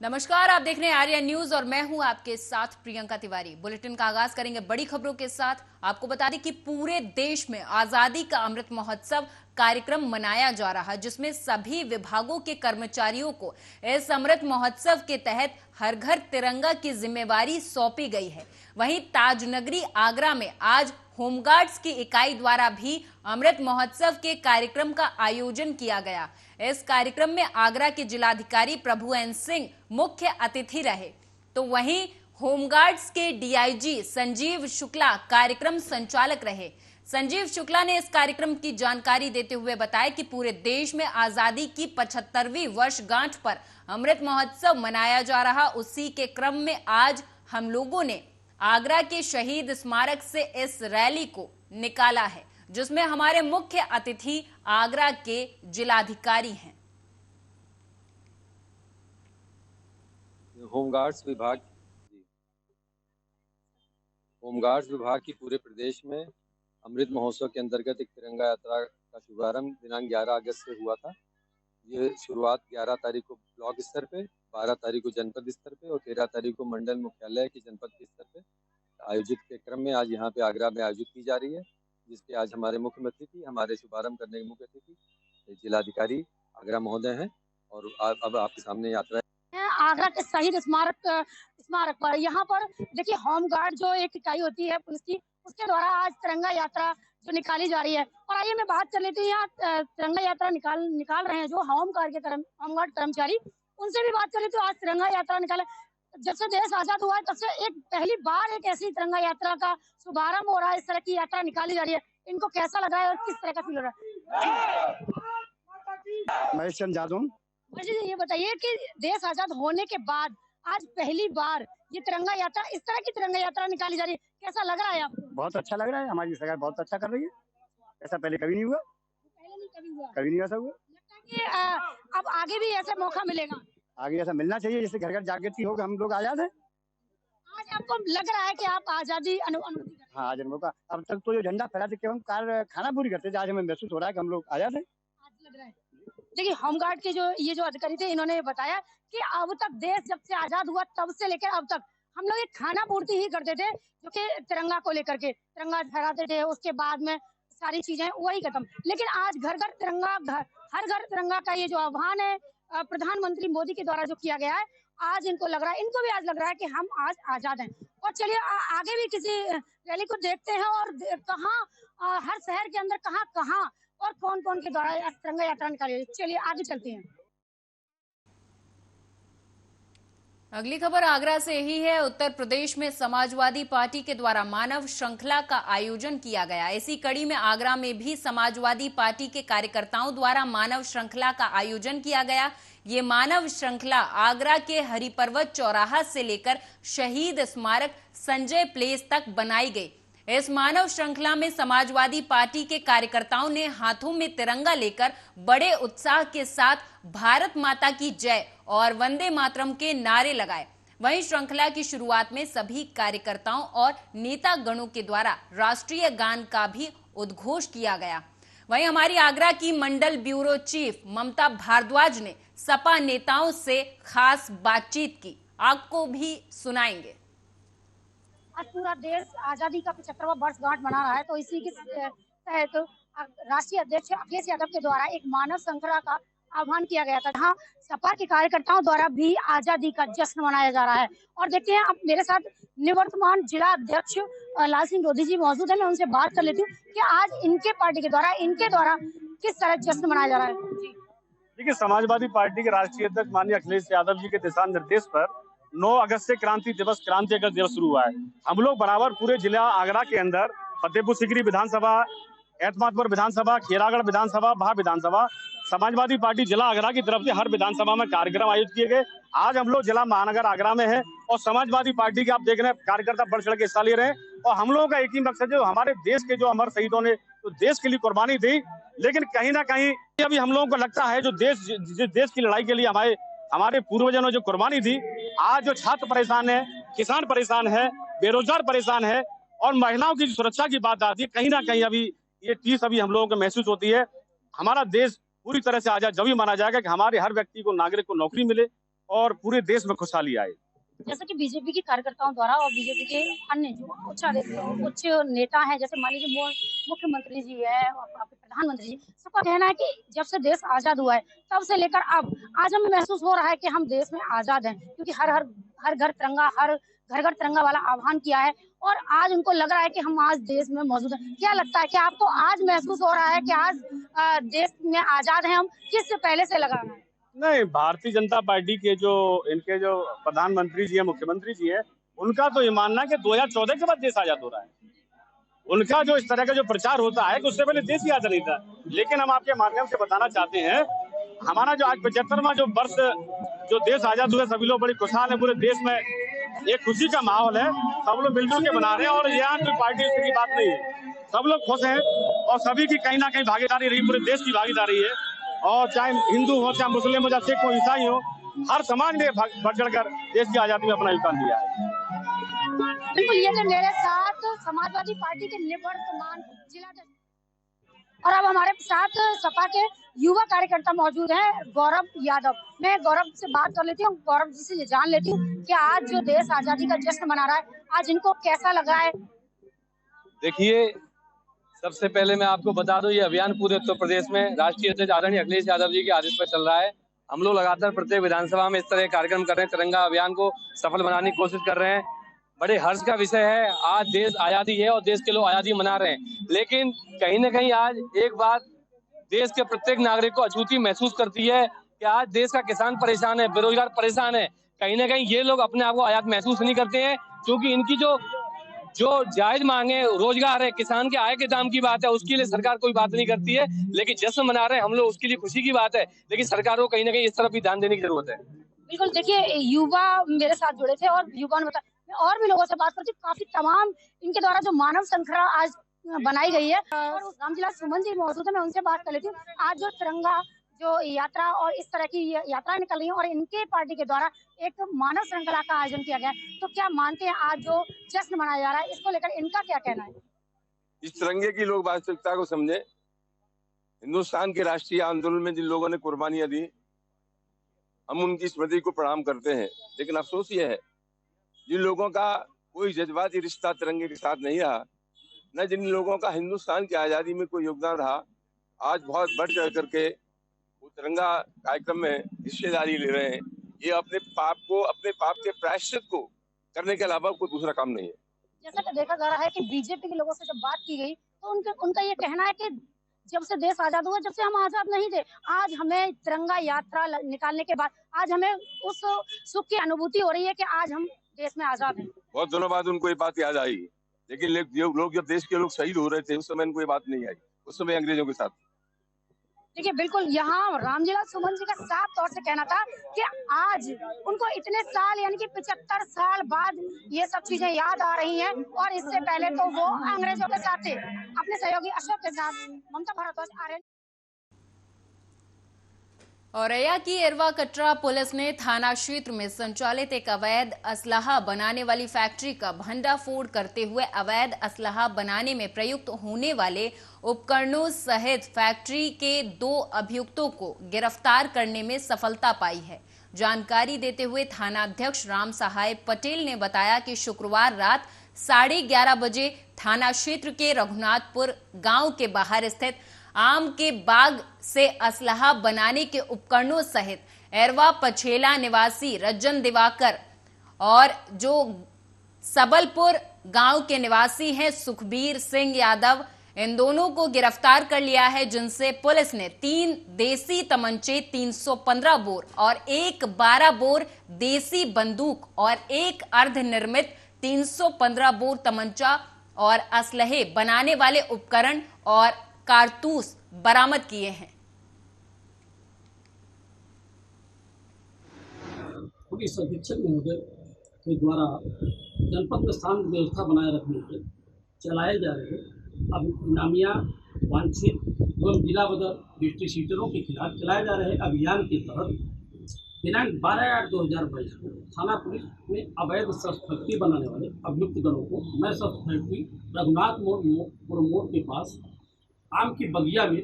नमस्कार, आप देख रहे हैं आर्या न्यूज और मैं हूं आपके साथ प्रियंका तिवारी। बुलेटिन का आगाज करेंगे बड़ी खबरों के साथ। आपको बता दें कि पूरे देश में आजादी का अमृत महोत्सव कार्यक्रम मनाया जा रहा है, जिसमें सभी विभागों के कर्मचारियों को इस अमृत महोत्सव के तहत हर घर तिरंगा की जिम्मेवारी सौंपी गई है। वहीं ताजनगरी आगरा में आज होमगार्ड्स की इकाई द्वारा भी अमृत महोत्सव के कार्यक्रम का आयोजन किया गया। इस कार्यक्रम में आगरा के जिलाधिकारी प्रभु एन सिंह मुख्य अतिथि रहे, तो वहीं होमगार्ड्स के डीआईजी संजीव शुक्ला कार्यक्रम संचालक रहे। संजीव शुक्ला ने इस कार्यक्रम की जानकारी देते हुए बताया कि पूरे देश में आजादी की 75वीं वर्षगांठ पर अमृत महोत्सव मनाया जा रहा। उसी के क्रम में आज हम लोगों ने आगरा के शहीद स्मारक से इस रैली को निकाला है, जिसमें हमारे मुख्य अतिथि आगरा के जिलाधिकारी हैं। होमगार्ड्स विभाग की पूरे प्रदेश में अमृत महोत्सव के अंतर्गत एक तिरंगा यात्रा का शुभारंभ दिनांक 11 अगस्त से हुआ था। ये शुरुआत 11 तारीख को ब्लॉक स्तर पे, 12 तारीख को जनपद स्तर पे और 13 तारीख को मंडल मुख्यालय के जनपद के स्तर पे आयोजित के क्रम में आज यहाँ पे आगरा में आयोजित की जा रही है, जिसके आज हमारे मुख्य अतिथि, हमारे शुभारंभ करने के मुख्य अतिथि जिलाधिकारी आगरा महोदय हैं। और अब आपके सामने यात्रा आगरा के शहीद स्मारक पर यहाँ पर देखिए होमगार्ड जो एक इकाई होती है पुलिस की, उसके द्वारा आज तिरंगा यात्रा जो निकाली जा रही है। और आइए मैं बात कर लेती हूँ, यहाँ तिरंगा यात्रा निकाल रहे हैं जो होमगार्ड कर्मचारी, उनसे भी बात करें तो आज तिरंगा यात्रा निकाले। जब से देश आजाद हुआ है तब से एक पहली बार एक ऐसी तिरंगा यात्रा का शुभारंभ हो रहा है, इस तरह की यात्रा निकाली जा रही है। इनको कैसा लग रहा है और किस तरह का फील हो रहा है? महेश चंद यादव। मुझे ये बताइए कि देश आजाद होने के बाद आज पहली बार ये तिरंगा यात्रा, इस तरह की तिरंगा यात्रा निकाली जा रही है, कैसा लग रहा है आपको? बहुत अच्छा लग रहा है, हमारी सरकार बहुत अच्छा कर रही है। ऐसा पहले कभी नहीं हुआ, कभी नहीं ऐसा हुआ। लगता है कि अब आगे भी ऐसा मौका मिलेगा? आगे ऐसा मिलना चाहिए, जैसे घर घर जागृति हो, हम लोग आजाद है। आज आपको लग रहा है कि आप आजादी अनुभूति? हाँ, आज मौका। अब तक तो जो झंडा फहराते केवल खाना पूरी करते थे, आज हमें महसूस हो रहा है कि हम लोग आजाद है। आज लग रहा है। देखिए होमगार्ड के जो अधिकारी थे, इन्होंने बताया कि अब तक देश जब से आजाद हुआ तब से लेकर अब तक हम लोग एक खाना पूर्ति ही करते थे, जो कि तिरंगा को लेकर के तिरंगा फहराते थे, उसके बाद में सारी चीजें वही खत्म। लेकिन आज हर घर तिरंगा का ये जो आह्वान है प्रधानमंत्री मोदी के द्वारा जो किया गया है, आज इनको लग रहा है, इनको भी आज लग रहा है कि हम आज आजाद हैं। और चलिए आगे भी किसी रैली को देखते हैं और कहाँ हर शहर के अंदर कहाँ और कौन के द्वारा तिरंगा यात्रा निकाली। चलिए आगे चलते हैं। अगली खबर आगरा से ही है। उत्तर प्रदेश में समाजवादी पार्टी के द्वारा मानव श्रृंखला का आयोजन किया गया। इसी कड़ी में आगरा में भी समाजवादी पार्टी के कार्यकर्ताओं द्वारा मानव श्रृंखला का आयोजन किया गया। ये मानव श्रृंखला आगरा के हरिपर्वत चौराहा से लेकर शहीद स्मारक संजय प्लेस तक बनाई गई। इस मानव श्रृंखला में समाजवादी पार्टी के कार्यकर्ताओं ने हाथों में तिरंगा लेकर बड़े उत्साह के साथ भारत माता की जय और वंदे मातरम के नारे लगाए। वहीं श्रृंखला की शुरुआत में सभी कार्यकर्ताओं और नेता गणों के द्वारा राष्ट्रीय गान का भी उद्घोष किया गया। वहीं हमारी आगरा की मंडल ब्यूरो चीफ ममता भारद्वाज ने सपा नेताओं से खास बातचीत की, आपको भी सुनाएंगे। आज पूरा देश आजादी का 75वां वर्षगांठ मना रहा है, तो इसी के तहत राष्ट्रीय अध्यक्ष अखिलेश यादव के द्वारा एक मानव श्रृंखला का आह्वान किया गया था, जहां सपा के कार्यकर्ताओं द्वारा भी आजादी का जश्न मनाया जा रहा है। और देखते हैं अब मेरे साथ निवर्तमान जिला अध्यक्ष लाल सिंह लोधी जी मौजूद है, मैं उनसे बात कर लेती हूँ कि आज इनके पार्टी के द्वारा किस तरह जश्न मनाया जा रहा है। देखिए, समाजवादी पार्टी के राष्ट्रीय अध्यक्ष माननीय अखिलेश यादव जी के दिशा निर्देश पर 9 अगस्त से क्रांति अगस्त दिवस शुरू हुआ है। हम लोग बराबर पूरे जिला आगरा के अंदर फतेहपुर सीकरी विधानसभा, एतमादपुर विधानसभा, खेरागढ़ विधानसभा, भा विधानसभा, समाजवादी पार्टी जिला आगरा की तरफ से हर विधानसभा में कार्यक्रम आयोजित किए गए। आज हम लोग जिला महानगर आगरा में हैं और समाजवादी पार्टी के आप देख रहे हैं कार्यकर्ता बढ़ चढ़ के हिस्सा ले रहे हैं। और हम लोगों का एक ही मकसद है, हमारे देश के जो अमर शहीदों ने तो देश के लिए कुर्बानी दी, लेकिन कहीं ना कहीं अभी हम लोगों को लगता है जो देश की लड़ाई के लिए हमारे पूर्वजों ने जो कुर्बानी दी, आज जो छात्र परेशान है, किसान परेशान है, बेरोजगार परेशान है और महिलाओं की सुरक्षा की बात आती है, कहीं ना कहीं अभी ये चीज अभी हम लोगों को महसूस होती है। हमारा देश पूरी तरह से आजाद जब ही माना जाएगा कि हमारे हर व्यक्ति को, नागरिक को नौकरी मिले, और पूरे देश में खुशहाली आए। जैसे कि बीजेपी के कार्यकर्ताओं द्वारा और बीजेपी के अन्य जो उच्च नेता हैं, जैसे मान लीजिए मुख्यमंत्री जी है और आपके प्रधानमंत्री जी, सबका कहना है कि जब से देश आजाद हुआ है तब से लेकर अब आज हमें महसूस हो रहा है कि हम देश में आजाद हैं, क्योंकि हर घर तिरंगा, हर घर तिरंगा वाला आह्वान किया है और आज उनको लग रहा है कि हम आज देश में मौजूद हैं। क्या लगता है कि आपको आज महसूस हो रहा है कि आज देश में आजाद हैं हम, किससे पहले से लगा रहा है? नहीं, भारतीय जनता पार्टी के इनके जो प्रधानमंत्री जी है, मुख्यमंत्री जी है, उनका तो ये मानना है कि 2014 के बाद देश आजाद हो रहा है। उनका जो इस तरह का जो प्रचार होता है कि उससे पहले देश ही आजाद नहीं था। लेकिन हम आपके माध्यम से बताना चाहते हैं, हमारा जो आज 75वां जो वर्ष जो देश आजाद हुआ, सभी लोग बड़ी खुशहाल है, पूरे देश में एक खुशी का माहौल है, सब लोग मिलजुल के मना रहे हैं और यहाँ कोई पार्टी की बात नहीं है, सब लोग खुश हैं और सभी की कहीं ना कहीं भागीदारी रही, पूरे देश की भागीदारी है। और चाहे हिंदू हो, चाहे मुस्लिम हो, चाहे सिख हो, ईसाई हो, हर समाज ने बढ़ चढ़कर देश की आजादी में अपना योगदान दिया है। बिल्कुल, ये थे मेरे साथ समाजवादी पार्टी के निवर्तमान जिला और अब हमारे साथ सपा के युवा कार्यकर्ता मौजूद हैं, गौरव यादव। मैं गौरव से बात कर लेती हूँ, गौरव जी से ये जान लेती हूँ कि आज जो देश आजादी का जश्न मना रहा है, आज इनको कैसा लगा है? देखिए, सबसे पहले मैं आपको बता दूं, ये अभियान पूरे उत्तर प्रदेश में राष्ट्रीय अध्यक्ष आदरणीय अखिलेश यादव जी के आदेश पर चल रहा है। हम लोग लगातार प्रत्येक विधानसभा में इस तरह कार्यक्रम कर रहे हैं, तिरंगा अभियान को सफल बनाने की कोशिश कर रहे हैं। बड़े हर्ष का विषय है, आज देश आजादी है और देश के लोग आजादी मना रहे हैं। लेकिन कहीं ना कहीं आज एक बात देश के प्रत्येक नागरिक को अछूती महसूस करती है कि आज देश का किसान परेशान है, बेरोजगार परेशान है। कहीं ना कहीं ये लोग अपने आप को आजाद महसूस नहीं करते हैं, क्योंकि इनकी जो जायज मांगे, रोजगार है, किसान के आय के दाम की बात है, उसके लिए सरकार कोई बात नहीं करती है। लेकिन जश्न मना रहे हैं हम लोग, उसके लिए खुशी की बात है, लेकिन सरकार को कहीं ना कहीं इस तरफ भी ध्यान देने की जरूरत है। बिल्कुल, देखिए युवा मेरे साथ जुड़े थे और युवा ने बताया, मैं और भी लोगों से बात करती हूँ, काफी तमाम इनके द्वारा जो मानव श्रृंखला आज बनाई गई है और रामजिला सुमन जी मौजूद है, मैं उनसे बात कर लेती हूँ। आज जो तिरंगा जो यात्रा और इस तरह की यात्रा निकल रही है और इनके पार्टी के द्वारा एक मानव श्रृंखला का आयोजन किया गया, तो क्या मानते हैं आज जो जश्न मनाया जा रहा है, इसको लेकर इनका क्या कहना है? इस तिरंगे की लोग वास्तविकता को समझे। हिंदुस्तान के राष्ट्रीय आंदोलन में जिन लोगों ने कुर्बानियां दी, हम उनकी स्मृति को प्रणाम करते हैं। लेकिन अफसोस ये है, जिन लोगों का कोई जज्बाती रिश्ता तिरंगे के साथ नहीं रहा, न जिन लोगों का हिंदुस्तान की आजादी में कोई योगदान रहा, आज बहुत बढ़ चढ़ करके वो तिरंगा कार्यक्रम में हिस्सेदारी ले रहे हैं। ये अपने पाप के प्रायश्चित को करने के अलावा कोई दूसरा काम नहीं है। जैसा कि देखा जा रहा है कि बीजेपी के लोगों से जब बात की गई तो उनका ये कहना है कि जब से देश आजाद हुआ, जब से हम आजाद नहीं थे, आज हमें तिरंगा यात्रा निकालने के बाद आज हमें उस सुख की अनुभूति हो रही है कि आज हम देश में आजाद हैं। बहुत दिनों बाद उनको ये बात याद आई, लेकिन लोग जब देश के लोग शहीद हो रहे थे उस समय इनको ये बात नहीं आई, उस समय अंग्रेजों के साथ। देखिए, बिल्कुल यहाँ रामजिला सुमन जी का साफ तौर से कहना था कि आज उनको इतने साल यानी कि 75 साल बाद ये सब चीजें याद आ रही हैं और इससे पहले तो वो अंग्रेजों के साथ थे। अपने सहयोगी अशोक के साथ ममता भारद्वाज, आर्यन। औरैया की एरवा कटरा पुलिस ने थाना क्षेत्र में संचालित एक अवैध असलाहा बनाने वाली फैक्ट्री का भंडाफोड़ करते हुए अवैध असलाहा बनाने में प्रयुक्त होने वाले उपकरणों सहित फैक्ट्री के 2 अभियुक्तों को गिरफ्तार करने में सफलता पाई है। जानकारी देते हुए थानाध्यक्ष राम सहाय पटेल ने बताया कि शुक्रवार रात 11:30 बजे थाना क्षेत्र के रघुनाथपुर गांव के बाहर स्थित आम के बाग से असलाहा बनाने के उपकरणों सहित एरवा पछेला निवासी रज्जन दिवाकर और जो सबलपुर गांव के निवासी हैं सुखबीर सिंह यादव, इन दोनों को गिरफ्तार कर लिया है, जिनसे पुलिस ने 3 देसी तमंचे, 315 बोर और एक 12 बोर देसी बंदूक और एक अर्धनिर्मित 315 बोर तमंचा और असलहे बनाने वाले उपकरण और कारतूस बरामद किए हैं। पुलिस अधीक्षक महोदय के द्वारा जनपद में शांति व्यवस्था बनाए रखने के चलाए जा रहे अब इनामिया वांछित एवं जिला बदर डिस्ट्रीब्यूटरों के खिलाफ चलाए जा रहे अभियान के तहत दिनांक 12/8/2022 को थाना पुलिस में अवैध शस्त्र फैक्ट्री बनाने वाले अभियुक्त दलों को मैं शस्त्र फैक्ट्री रघुनाथपुर मोड़ के पास आम की बगिया में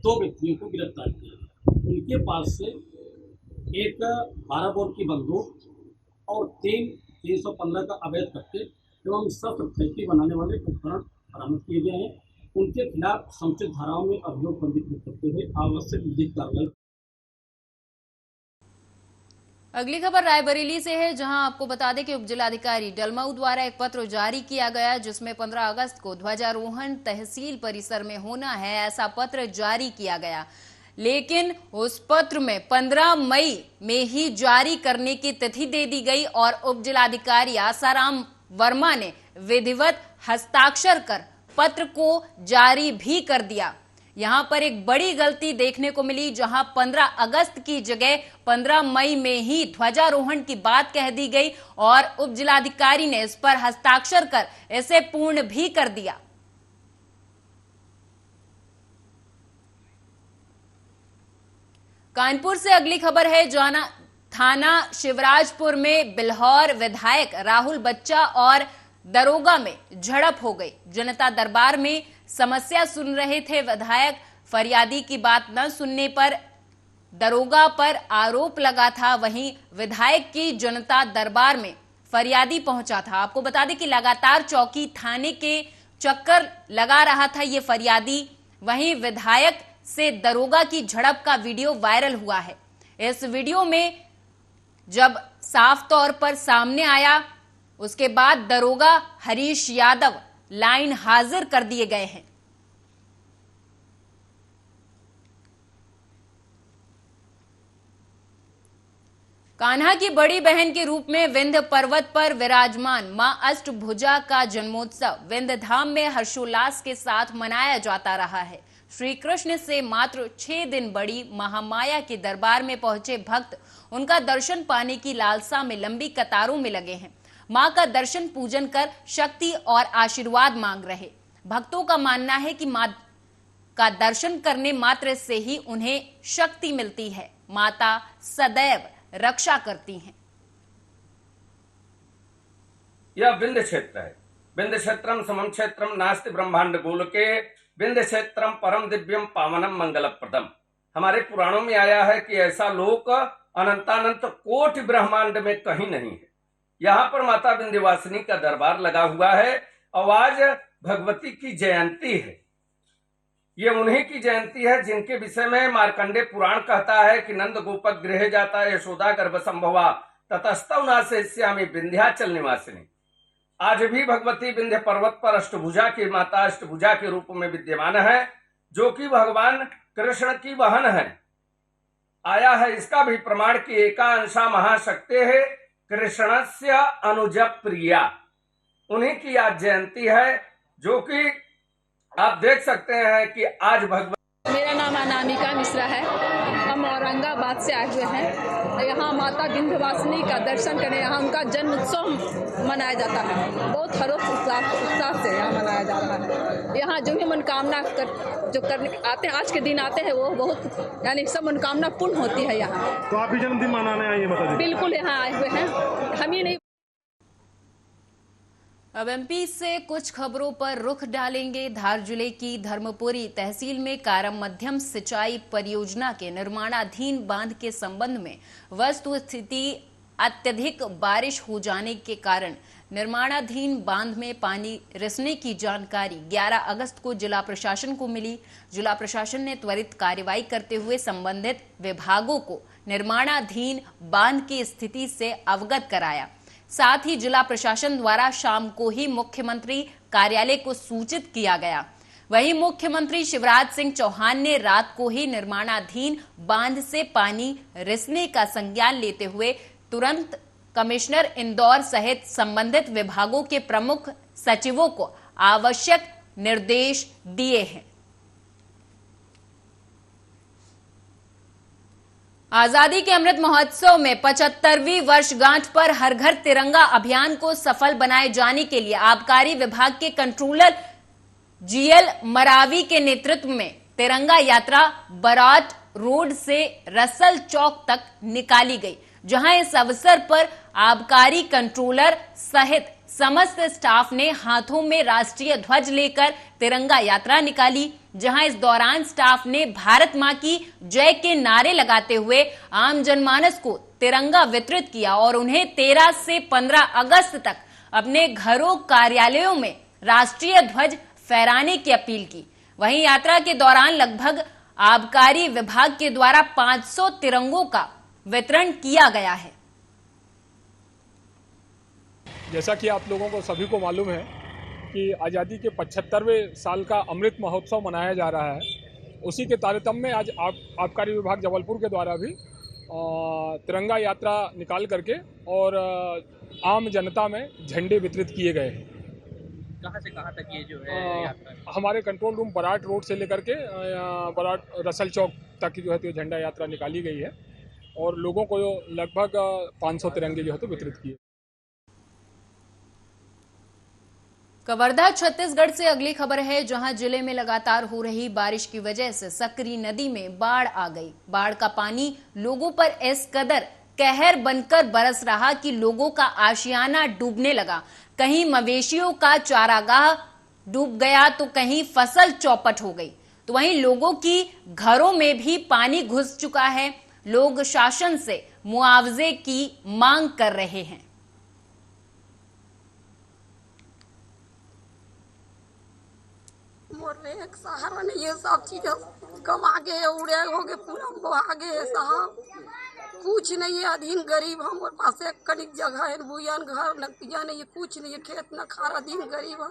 2 व्यक्तियों को गिरफ्तार किया। उनके पास से एक 12 बोर की बंदूक और 315 का अवैध कट्टे एवं शस्त्र फैक्ट्री बनाने वाले उपकरण बरामद किए गए हैं। उनके खिलाफ समुचित धाराओं में अभियोग पंजीकृत करते हुए आवश्यक विधिक कार्रवाई। अगली खबर रायबरेली से है, जहां आपको बता दें कि उपजिलाधिकारी डलमऊ द्वारा एक पत्र जारी किया गया, जिसमें 15 अगस्त को ध्वजारोहण तहसील परिसर में होना है, ऐसा पत्र जारी किया गया। लेकिन उस पत्र में 15 मई में ही जारी करने की तिथि दे दी गई और उपजिलाधिकारी आसाराम वर्मा ने विधिवत हस्ताक्षर कर पत्र को जारी भी कर दिया। यहां पर एक बड़ी गलती देखने को मिली, जहां 15 अगस्त की जगह 15 मई में ही ध्वजारोहण की बात कह दी गई और उपजिलाधिकारी ने इस पर हस्ताक्षर कर इसे पूर्ण भी कर दिया। कानपुर से अगली खबर है, जहां थाना शिवराजपुर में बिल्हौर विधायक राहुल बच्चा और दरोगा में झड़प हो गई। जनता दरबार में समस्या सुन रहे थे विधायक, फरियादी की बात न सुनने पर दरोगा पर आरोप लगा था। वहीं विधायक की जनता दरबार में फरियादी पहुंचा था। आपको बता दें कि लगातार चौकी थाने के चक्कर लगा रहा था ये फरियादी। वहीं विधायक से दरोगा की झड़प का वीडियो वायरल हुआ है। इस वीडियो में जब साफ तौर पर सामने आया, उसके बाद दरोगा हरीश यादव लाइन हाजिर कर दिए गए हैं। कान्हा की बड़ी बहन के रूप में विंध्य पर्वत पर विराजमान मां अष्टभुजा का जन्मोत्सव विंध्य धाम में हर्षोल्लास के साथ मनाया जाता रहा है। श्री कृष्ण से मात्र 6 दिन बड़ी महामाया के दरबार में पहुंचे भक्त उनका दर्शन पाने की लालसा में लंबी कतारों में लगे हैं। मां का दर्शन पूजन कर शक्ति और आशीर्वाद मांग रहे भक्तों का मानना है कि मां का दर्शन करने मात्र से ही उन्हें शक्ति मिलती है। माता सदैव रक्षा करती हैं। यह विंध्य क्षेत्र है। विंध्य क्षेत्रम समम क्षेत्रम नास्ति ब्रह्मांड गोलके विंध्य क्षेत्रम परम दिव्यम पावनम मंगलप्रदम। हमारे पुराणों में आया है कि ऐसा लोक अनंतानंत कोटि ब्रह्मांड में कहीं नहीं है। यहाँ पर माता विंध्यवासिनी का दरबार लगा हुआ है और आज भगवती की जयंती है। ये उन्हीं की जयंती है जिनके विषय में मार्कंडे पुराण कहता है कि नंद गोपक गृह जाता यशोदा गर्भ संभवा ततस्तव नासेष्यामि विंध्याचल निवासिनी। आज भी भगवती विंध्य पर्वत पर अष्टभुजा की माता अष्टभुजा के रूप में विद्यमान है, जो कि भगवान कृष्ण की बहन है। आया है इसका भी प्रमाण कि एका अंशा महाशक्ति है कृष्णस्य अनुज प्रिया। उन्हीं की आज जयंती है, जो कि आप देख सकते हैं कि आज भगवती। मेरा नाम अनामिका मिश्रा है। हम औरंगाबाद से आए हुए हैं। यहाँ माता विंध्यवासिनी का दर्शन करने, यहाँ उनका जन्म उत्सव मनाया जाता है। बहुत हर्ष उत्साह से यहाँ मनाया जा रहा है। यहाँ जो भी मनोकामना जो करने आते हैं, आज के दिन आते हैं, वो बहुत यानी सब मनोकामना पूर्ण होती है यहाँ। तो आप भी जन्मदिन मनाने आए हैं? मतलब बिल्कुल यहाँ आए हुए हैं। हम ही नहीं। अब एमपी से कुछ खबरों पर रुख डालेंगे। धार जिले की धर्मपुरी तहसील में कारम मध्यम सिंचाई परियोजना के निर्माणाधीन बांध के संबंध में वस्तु स्थिति अत्यधिक बारिश हो जाने के कारण निर्माणाधीन बांध में पानी रिसने की जानकारी 11 अगस्त को जिला प्रशासन को मिली। जिला प्रशासन ने त्वरित कार्रवाई करते हुए संबंधित विभागों को निर्माणाधीन बांध की स्थिति से अवगत कराया। साथ ही जिला प्रशासन द्वारा शाम को ही मुख्यमंत्री कार्यालय को सूचित किया गया। वहीं मुख्यमंत्री शिवराज सिंह चौहान ने रात को ही निर्माणाधीन बांध से पानी रिसने का संज्ञान लेते हुए तुरंत कमिश्नर इंदौर सहित संबंधित विभागों के प्रमुख सचिवों को आवश्यक निर्देश दिए हैं। आजादी के अमृत महोत्सव में 75वीं वर्षगांठ पर हर घर तिरंगा अभियान को सफल बनाए जाने के लिए आबकारी विभाग के कंट्रोलर जीएल मरावी के नेतृत्व में तिरंगा यात्रा बराट रोड से रसल चौक तक निकाली गई, जहां इस अवसर पर आबकारी कंट्रोलर सहित समस्त स्टाफ ने हाथों में राष्ट्रीय ध्वज लेकर तिरंगा यात्रा निकाली, जहां इस दौरान स्टाफ ने भारत मां की जय के नारे लगाते हुए आम जनमानस को तिरंगा वितरित किया और उन्हें 13 से 15 अगस्त तक अपने घरों कार्यालयों में राष्ट्रीय ध्वज फहराने की अपील की। वहीं यात्रा के दौरान लगभग आबकारी विभाग के द्वारा 500 तिरंगों का वितरण किया गया है। जैसा कि आप लोगों को सभी को मालूम है कि आज़ादी के 75वें साल का अमृत महोत्सव मनाया जा रहा है, उसी के तारतम्य में आज आबकारी विभाग जबलपुर के द्वारा भी तिरंगा यात्रा निकाल करके और आम जनता में झंडे वितरित किए गए हैं। कहाँ से कहाँ तक ये जो है यात्रा? हमारे कंट्रोल रूम बराट रोड से लेकर के बराट रसल चौक तक जो है तो झंडा यात्रा निकाली गई है और लोगों को लगभग 500 तिरंगे जो है तो वितरित किए। कवर्धा छत्तीसगढ़ से अगली खबर है, जहां जिले में लगातार हो रही बारिश की वजह से सकरी नदी में बाढ़ आ गई। बाढ़ का पानी लोगों पर इस कदर कहर बनकर बरस रहा कि लोगों का आशियाना डूबने लगा। कहीं मवेशियों का चारागाह डूब गया तो कहीं फसल चौपट हो गई। तो वहीं लोगों की घरों में भी पानी घुस चुका है। लोग शासन से मुआवजे की मांग कर रहे हैं। एक सहारा नहीं, ये सब चीजें कमा के उड़े हो गए, पूरा बहा गए साहब, कुछ नहीं है। अधीन गरीब, हमारे पास एक कनिक जगह है, बुयान घर नतिया नहीं है, कुछ नहीं है, खेत न खारा, दिन गरीब है,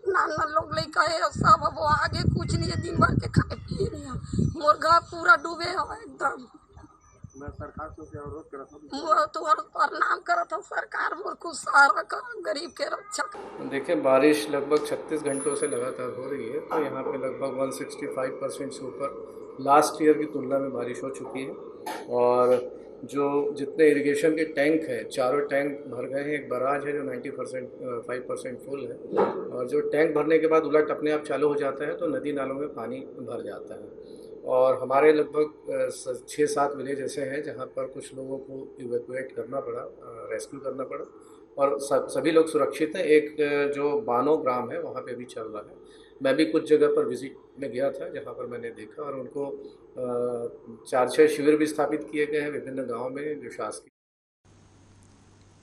नाना लोग लेकर है सब, अब आगे कुछ नहीं है, दिन भर के खाए पिए नहीं है, मुर्गा पूरा डूबे हो एकदम। मैं सरकार से अनुरोध करता हूँ, तो प्रणाम करता हूँ, सरकार मोर को सहारा कर, गरीब के रक्षा कर। देखिए, बारिश लगभग 36 घंटों से लगातार हो रही है, तो यहाँ पे लगभग 165% से ऊपर लास्ट ईयर की तुलना में बारिश हो चुकी है। और जो जितने इरिगेशन के टैंक हैं, चारों टैंक भर गए हैं। एक बराज है जो 95% फुल है, और जो टैंक भरने के बाद उलट अपने आप चालू हो जाता है, तो नदी नालों में पानी भर जाता है। और हमारे लगभग 6-7 विलेज ऐसे हैं जहाँ पर कुछ लोगों को इवैक्यूएट करना पड़ा, रेस्क्यू करना पड़ा, और सभी लोग सुरक्षित हैं। एक जो बानो ग्राम है वहाँ पे भी चल रहा है। मैं भी कुछ जगह पर विजिट में गया था जहाँ पर मैंने देखा, और उनको 4-6 शिविर भी स्थापित किए गए हैं विभिन्न गाँव में जो शासकीय।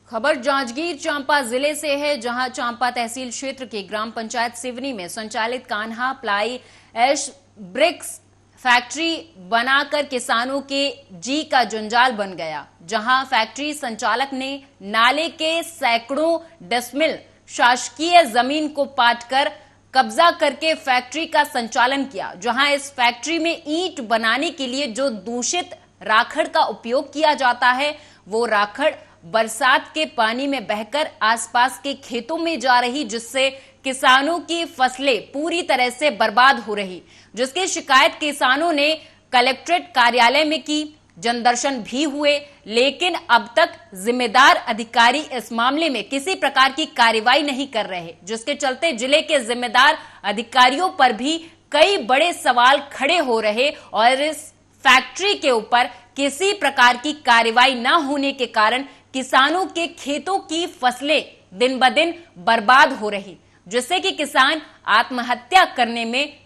खबर जांजगीर चांपा जिले से है, जहां चांपा तहसील क्षेत्र के ग्राम पंचायत सिवनी में संचालित Kanha ply ash bricks factory बनाकर किसानों के जी का जंजाल बन गया। जहां फैक्ट्री संचालक ने नाले के सैकड़ों डिसमिल शासकीय जमीन को पाटकर कब्जा करके फैक्ट्री का संचालन किया। जहां इस फैक्ट्री में ईंट बनाने के लिए जो दूषित राखड़ का उपयोग किया जाता है, वो राखड़ बरसात के पानी में बहकर आसपास के खेतों में जा रही, जिससे किसानों की फसलें पूरी तरह से बर्बाद हो रही, जिसकी शिकायत किसानों ने कलेक्ट्रेट कार्यालय में की। जनदर्शन भी हुए, लेकिन अब तक जिम्मेदार अधिकारी इस मामले में किसी प्रकार की कार्रवाई नहीं कर रहे, जिसके चलते जिले के जिम्मेदार अधिकारियों पर भी कई बड़े सवाल खड़े हो रहे और इस फैक्ट्री के ऊपर किसी प्रकार की कार्रवाई न होने के कारण किसानों के खेतों की फसलें दिन ब दिन बर्बाद हो रही, जिससे कि किसान आत्महत्या करने में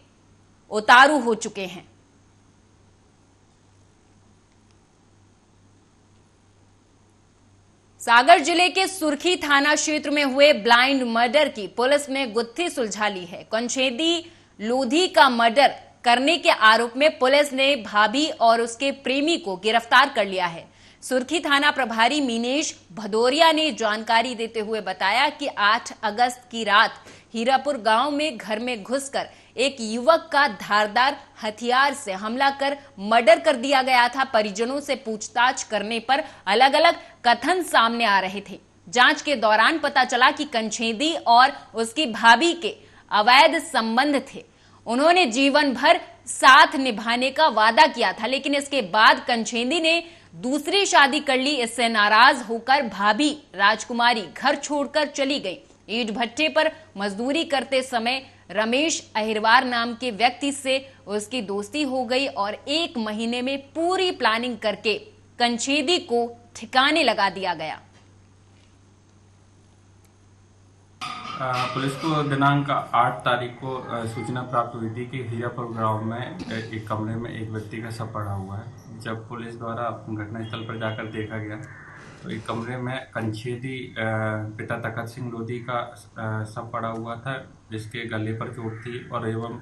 उतारू हो चुके हैं। सागर जिले के सुर्खी थाना क्षेत्र में हुए ब्लाइंड मर्डर की पुलिस ने गुत्थी सुलझा ली है। कंछेदी लोधी का मर्डर करने के आरोप में पुलिस ने भाभी और उसके प्रेमी को गिरफ्तार कर लिया है। सुर्खी थाना प्रभारी मीनेश भदौरिया ने जानकारी देते हुए बताया कि 8 अगस्त की रात हीरापुर गांव में घर में घुसकर एक युवक का धारदार हथियार से हमला कर मर्डर कर दिया गया था। परिजनों से पूछताछ करने पर अलग अलग कथन सामने आ रहे थे। जांच के दौरान पता चला कि कंछेदी और उसकी भाभी के अवैध संबंध थे। उन्होंने जीवन भर साथ निभाने का वादा किया था, लेकिन इसके बाद कंछेदी ने दूसरी शादी कर ली। इससे नाराज होकर भाभी राजकुमारी घर छोड़कर चली गई। ईंट भट्टे पर मजदूरी करते समय रमेश अहिरवार नाम के व्यक्ति से उसकी दोस्ती हो गई और 1 महीने में पूरी प्लानिंग करके कंछेदी को ठिकाने लगा दिया गया। पुलिस को दिनांक 8 तारीख को सूचना प्राप्त हुई थी कि हीरापुर गांव में एक कमरे में एक व्यक्ति का शव पड़ा हुआ है। जब पुलिस द्वारा घटनास्थल पर जाकर देखा गया तो एक कमरे में कंछेदी पिता तखत सिंह लोधी का शव पड़ा हुआ था, जिसके गले पर चोट थी और एवं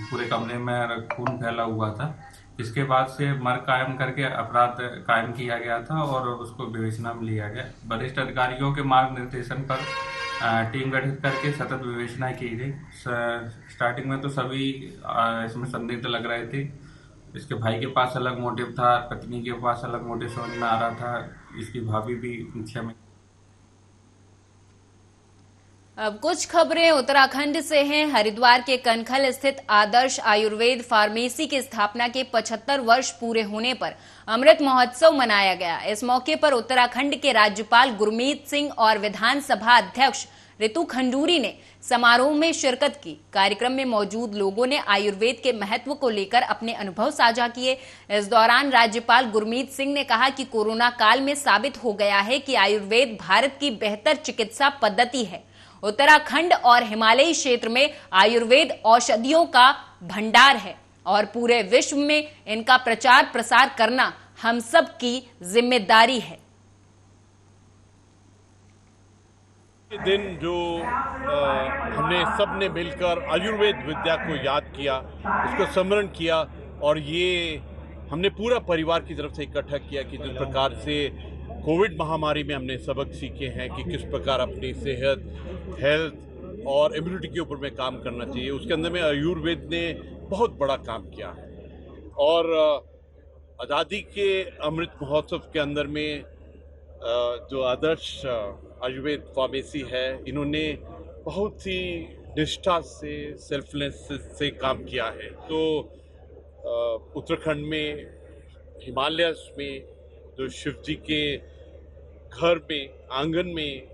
पूरे कमरे में खून फैला हुआ था। इसके बाद से मर्ग कायम करके अपराध कायम किया गया था और उसको विवेचना में लिया गया। वरिष्ठ अधिकारियों के मार्गनिर्देशन पर टीम गठित करके सतत विवेचना की गई। स्टार्टिंग में तो सभी इसमें संदिग्ध लग रहे थे। इसके भाई के पास अलग मोटिव था, पत्नी के पास अलग मोटिव समझ में आ रहा था, इसकी भाभी भी क्षमा। अब कुछ खबरें उत्तराखंड से हैं। हरिद्वार के कनखल स्थित आदर्श आयुर्वेद फार्मेसी की स्थापना के 75 वर्ष पूरे होने पर अमृत महोत्सव मनाया गया। इस मौके पर उत्तराखंड के राज्यपाल गुरमीत सिंह और विधानसभा अध्यक्ष रितु खंडूरी ने समारोह में शिरकत की। कार्यक्रम में मौजूद लोगों ने आयुर्वेद के महत्व को लेकर अपने अनुभव साझा किए। इस दौरान राज्यपाल गुरमीत सिंह ने कहा कि कोरोना काल में साबित हो गया है कि आयुर्वेद भारत की बेहतर चिकित्सा पद्धति है। उत्तराखंड और हिमालयी क्षेत्र में आयुर्वेद औषधियों का भंडार है और पूरे विश्व में इनका प्रचार प्रसार करना हम सब की जिम्मेदारी है। दिन जो हमने सबने मिलकर आयुर्वेद विद्या को याद किया, उसको स्मरण किया और ये हमने पूरा परिवार की तरफ से इकट्ठा किया कि जिस प्रकार से कोविड महामारी में हमने सबक सीखे हैं कि किस प्रकार अपनी सेहत, हेल्थ और इम्यूनिटी के ऊपर में काम करना चाहिए, उसके अंदर में आयुर्वेद ने बहुत बड़ा काम किया है। और आज़ादी के अमृत महोत्सव के अंदर में जो आदर्श आयुर्वेद फार्मेसी है, इन्होंने बहुत ही निष्ठा से, सेल्फलेस से काम किया है। तो उत्तराखंड में, हिमालय में जो शिव जी के घर में, आंगन में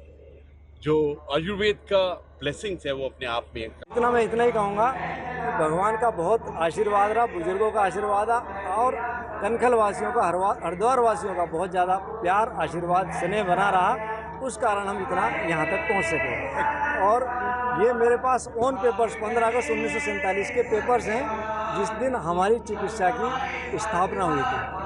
जो आयुर्वेद का ब्लेसिंग्स है वो अपने आप में इतना मैं इतना ही कहूँगा कि भगवान का बहुत आशीर्वाद रहा, बुजुर्गों का आशीर्वाद रहा और कनखल वासियों का, हरिद्वार वासियों का बहुत ज़्यादा प्यार, आशीर्वाद, स्नेह बना रहा। उस कारण हम इतना यहाँ तक पहुँच सके। और ये मेरे पास ओन पेपर्स 15 अगस्त 1947 के पेपर्स हैं, जिस दिन हमारी चिकित्सा की स्थापना हुई थी।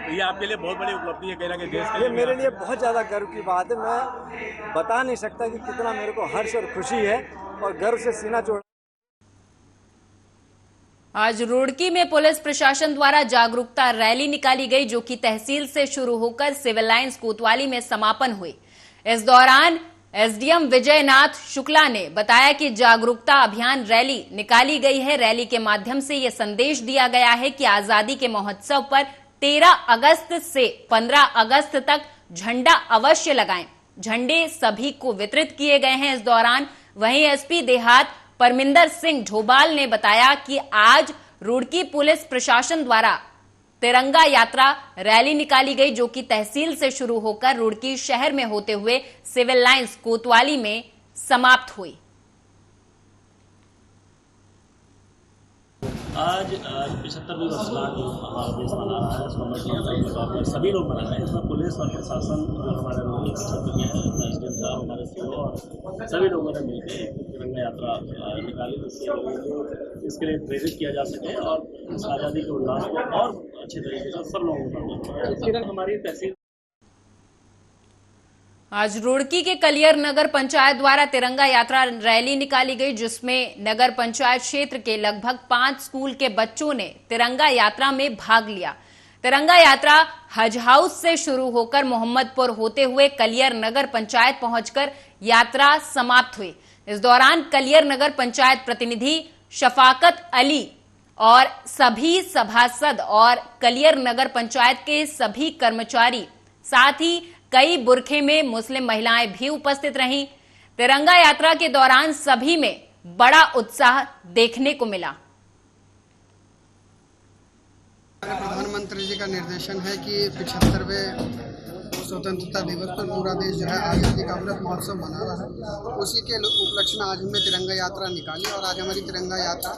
ये आपके लिए बहुत बड़ी उपलब्धि है, कहीं ना कहीं देश के लिए मेरे लिए बहुत ज़्यादा गर्व की बात है। मैं बता नहीं सकता कि कितना मेरे को हर्ष और खुशी है और गर्व से सीना जोड़। आज रुड़की में पुलिस प्रशासन द्वारा जागरूकता रैली निकाली गई, जो कि तहसील से शुरू होकर सिविल लाइंस कोतवाली में समापन हुई। इस दौरान एसडीएम विजयनाथ शुक्ला ने बताया कि जागरूकता अभियान रैली निकाली गई है। रैली के माध्यम से यह संदेश दिया गया है कि आजादी के महोत्सव पर 13 अगस्त से 15 अगस्त तक झंडा अवश्य लगाएं। झंडे सभी को वितरित किए गए हैं। इस दौरान वहीं एसपी देहात परमिंदर सिंह ढोबाल ने बताया कि आज रुड़की पुलिस प्रशासन द्वारा तिरंगा यात्रा रैली निकाली गई, जो कि तहसील से शुरू होकर रुड़की शहर में होते हुए सिविल लाइंस कोतवाली में समाप्त हुई। आज 75वीं वर्षगांठ जो हमारा देश मना रहा है, उसको अमृत महोत्सव के तौर पर सभी लोग मना रहे हैं। इसमें पुलिस और प्रशासन जो हमारे लोगों के क्षेत्र में है, एसडीएम साहब, हमारे सीओ और सभी लोगों ने मिलकर तिरंगा यात्रा निकाली, जिससे इसके लिए प्रेरित किया जा सके और इस आज़ादी के उल्लास को और अच्छे तरीके से सब लोगों को हमारी तहसील। आज रुड़की के कलियर नगर पंचायत द्वारा तिरंगा यात्रा रैली निकाली गई, जिसमें नगर पंचायत क्षेत्र के लगभग 5 स्कूल के बच्चों ने तिरंगा यात्रा में भाग लिया। तिरंगा यात्रा हज हाउस से शुरू होकर मोहम्मदपुर होते हुए कलियर नगर पंचायत पहुंचकर यात्रा समाप्त हुई। इस दौरान कलियर नगर पंचायत प्रतिनिधि शफाकत अली और सभी सभासद और कलियर नगर पंचायत के सभी कर्मचारी, साथ ही कई बुरखे में मुस्लिम महिलाएं भी उपस्थित रहीं। तिरंगा यात्रा के दौरान सभी में बड़ा उत्साह देखने को मिला। प्रधानमंत्री जी का निर्देशन है कि 75वें स्वतंत्रता दिवस पर पूरा देश जो है आज़ादी का अमृत महोत्सव मना रहा है। उसी के उपलक्ष्य में आज हमने तिरंगा यात्रा निकाली और आज हमारी तिरंगा यात्रा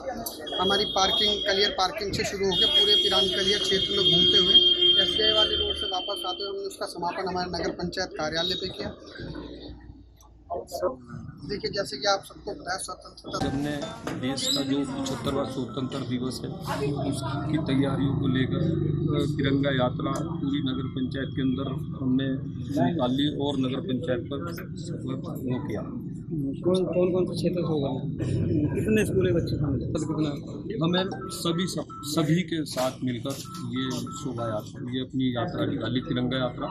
हमारी कलियर पार्किंग से शुरू होकर पूरे पिरान कलियर क्षेत्र में घूमते हुए एसबीआई वाली रोड से वापस आते हुए हमने उसका समापन हमारे नगर पंचायत कार्यालय पे किया। देखिए, जैसे कि आप सबको पता है स्वतंत्रता हमने देश का जो 75वां स्वतंत्र दिवस है उसकी तैयारियों को लेकर तिरंगा यात्रा पूरी नगर पंचायत के अंदर हमने निकाली और नगर पंचायत पर वो किया। कौन कौन से क्षेत्र होगा, कितने स्कूल बच्चे कितना? हमें सभी के साथ मिलकर ये शोभा यात्रा, ये अपनी यात्रा निकाली, तिरंगा यात्रा।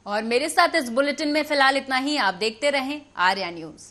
और मेरे साथ इस बुलेटिन में फिलहाल इतना ही। आप देखते रहें आर्या न्यूज़।